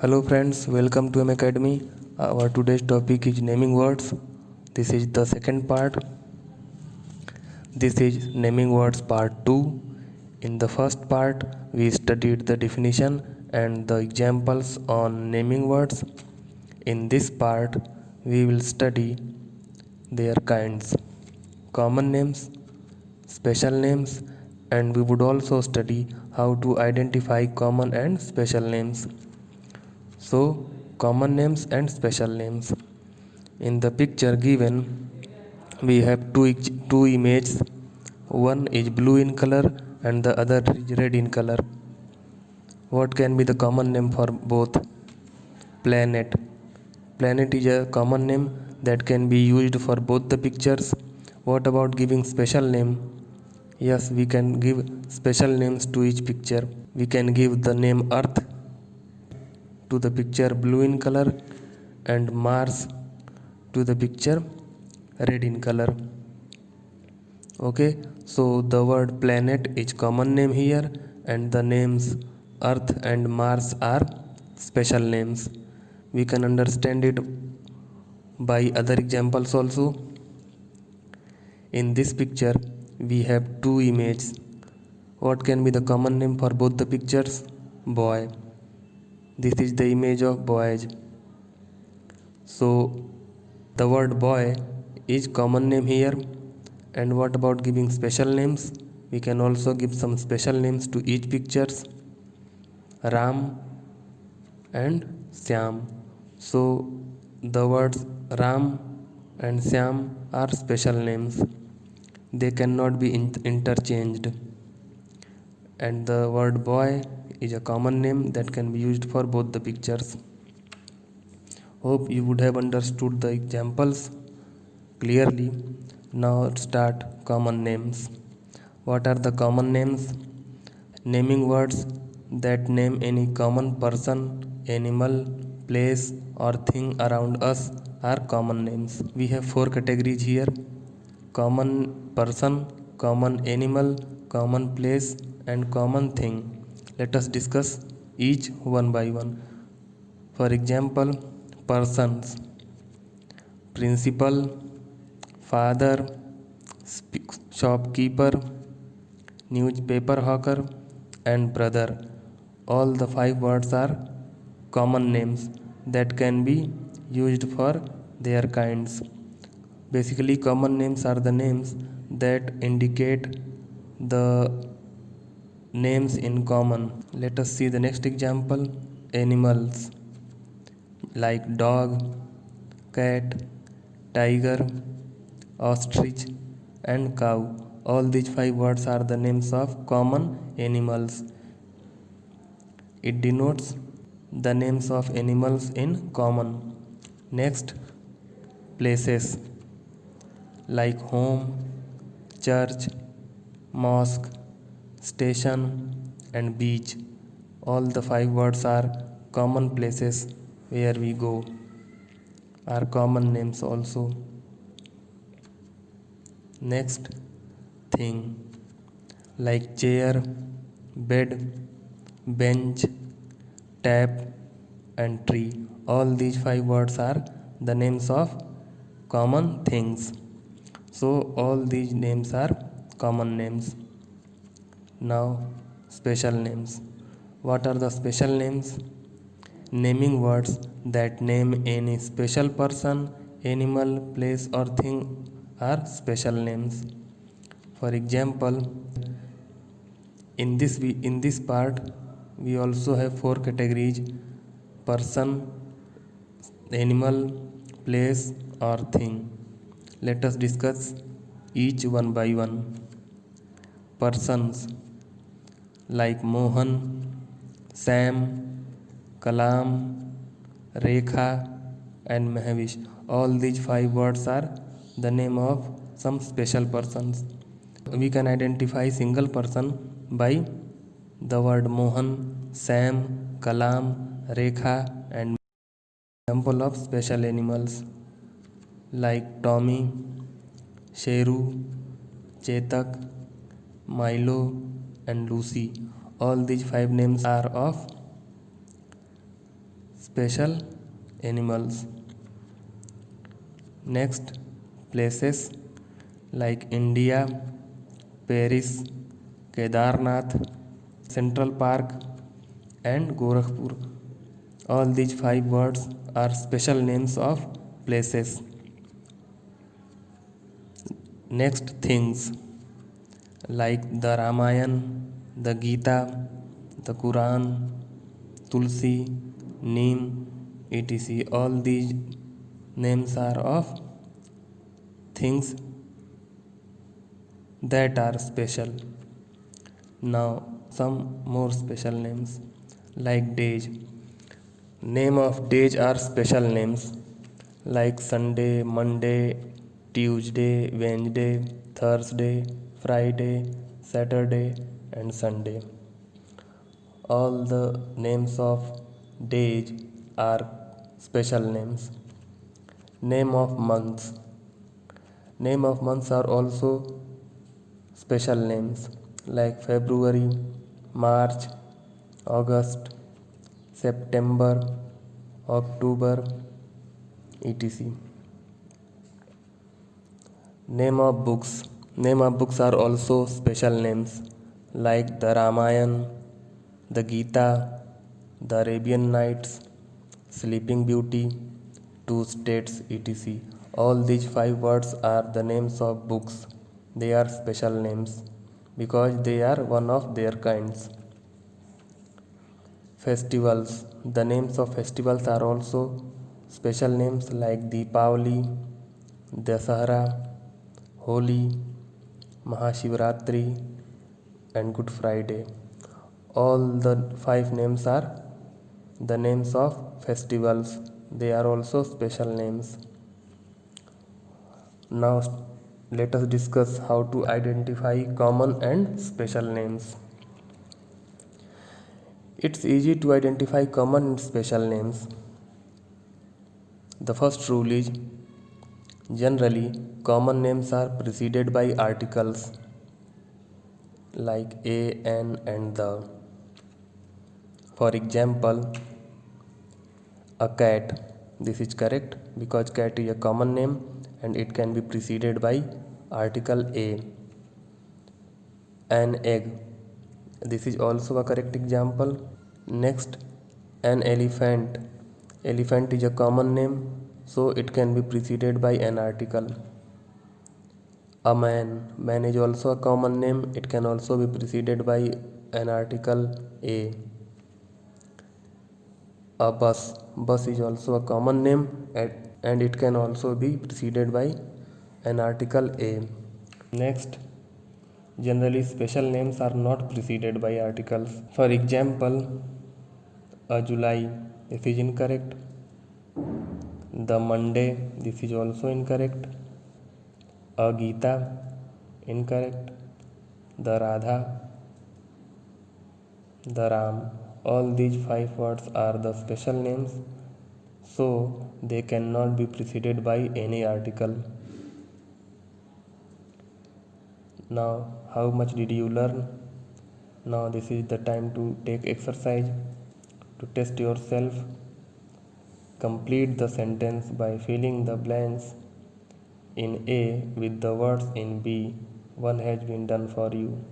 Hello friends, welcome to M Academy. Our today's topic is naming words. This is the second part. This is naming words part 2. In the first part, we studied the definition and the examples on naming words. In this part, we will study their kinds, common names, special names, and we would also study how to identify common and special names. So, common names and special names. In the picture given, we have two images. One is blue in color and the other is red in color. What can be the common name for both? Planet. Planet is a common name that can be used for both the pictures. What about giving special name? Yes, we can give special names to each picture. We can give the name Earth to the picture blue in color and Mars to the picture red in color. Okay, so the word planet is common name here and the names Earth and Mars are special names. We can understand it by other examples also. In this picture we have two images. What can be the common name for both the pictures? Boy. This is the image of boys. So the word boy is common name here. And what about giving special names? We can also give some special names to each pictures. Ram and Syam. So the words Ram and Syam are special names. They cannot be interchanged. And the word boy is a common name that can be used for both the pictures. Hope you would have understood the examples clearly. Now start common names. What are the common names? Naming words that name any common person, animal, place or thing around us are common names. We have four categories here: common person, common animal, common place and common thing. Let us discuss each one by one. For example, persons: principal, father, shopkeeper, newspaper hawker and brother. All the five words are common names that can be used for their kinds. Basically, common names are the names that indicate the names in common. Let us see the next example. Animals like dog, cat, tiger, ostrich and cow. All these five words are the names of common animals. It denotes the names of animals in common. Next, places like home, church, mosque, station and beach. All the five words are common places where we go, are common names also. Next, thing like chair, bed, bench, tap and tree. All these five words are the names of common things. So all these names are common names. Now special names. What are the special names? Naming words that name any special person, animal, place or thing are special names. For example, in this part we also have four categories: person, animal, place or thing. Let us discuss each one by one. Persons like Mohan, Sam, Kalam, Rekha and Mahavish. All these five words are the name of some special persons. We can identify single person by the word Mohan, Sam, Kalam, Rekha and example of special animals like Tommy, Sheru, Chetak, Milo and Lucy. All these five names are of special animals. Next, places like India, Paris, Kedarnath, Central Park, and Gorakhpur. All these 5 words are special names of places. Next, things like the Ramayana, the Gita, the Quran, Tulsi, Neem, etc. All these names are of things that are special. Now, some more special names like days. Name of days are special names like Sunday, Monday, Tuesday, Wednesday, Thursday, Friday, Saturday, and Sunday. All the names of days are special names. Name of months. Name of months are also special names like February, March, August, September, October, etc. Name of books. Name of books are also special names like the Ramayana, the Gita, the Arabian Nights, Sleeping Beauty, Two States, etc. All these 5 words are the names of books. They are special names because they are one of their kinds. Festivals. The names of festivals are also special names like Deepavali, Dasahara, Holi, Mahashivratri, and Good Friday. All the 5 names are the names of festivals. They are also special names. Now let us discuss how to identify common and special names. It's easy to identify common and special names. The first rule is generally common names are preceded by articles like a, an, and the. For example, a cat. This is correct because cat is a common name and it can be preceded by article a. An egg. This is also a correct example. Next, an elephant. Elephant is a common name, so it can be preceded by an article. A man. Man is also a common name. It can also be preceded by an article a. A bus. Bus is also a common name and it can also be preceded by an article a. Next, generally special names are not preceded by articles. For example, a July. This is incorrect. The Monday. This is also incorrect. A Gita. Incorrect. The Radha. The Ram. All these 5 words are the special names, so they cannot be preceded by any article. Now, how much did you learn? Now this is the time to take exercise to test yourself. Complete the sentence by filling the blanks in A with the words in B. One has been done for you.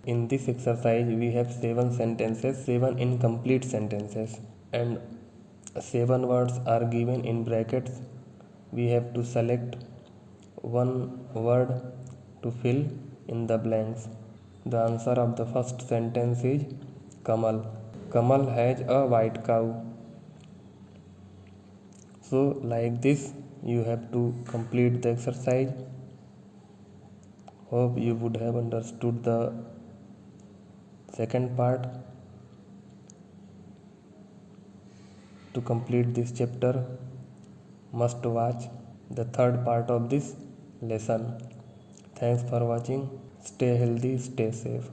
In this exercise, we have 7 sentences, 7 incomplete sentences, and 7 words are given in brackets. We have to select one word to fill in the blanks. The answer of the first sentence is Kamal. Kamal has a white cow. So, like this, you have to complete the exercise. Hope you would have understood the second part. To complete this chapter, must watch the third part of this lesson. Thanks for watching. Stay healthy, stay safe.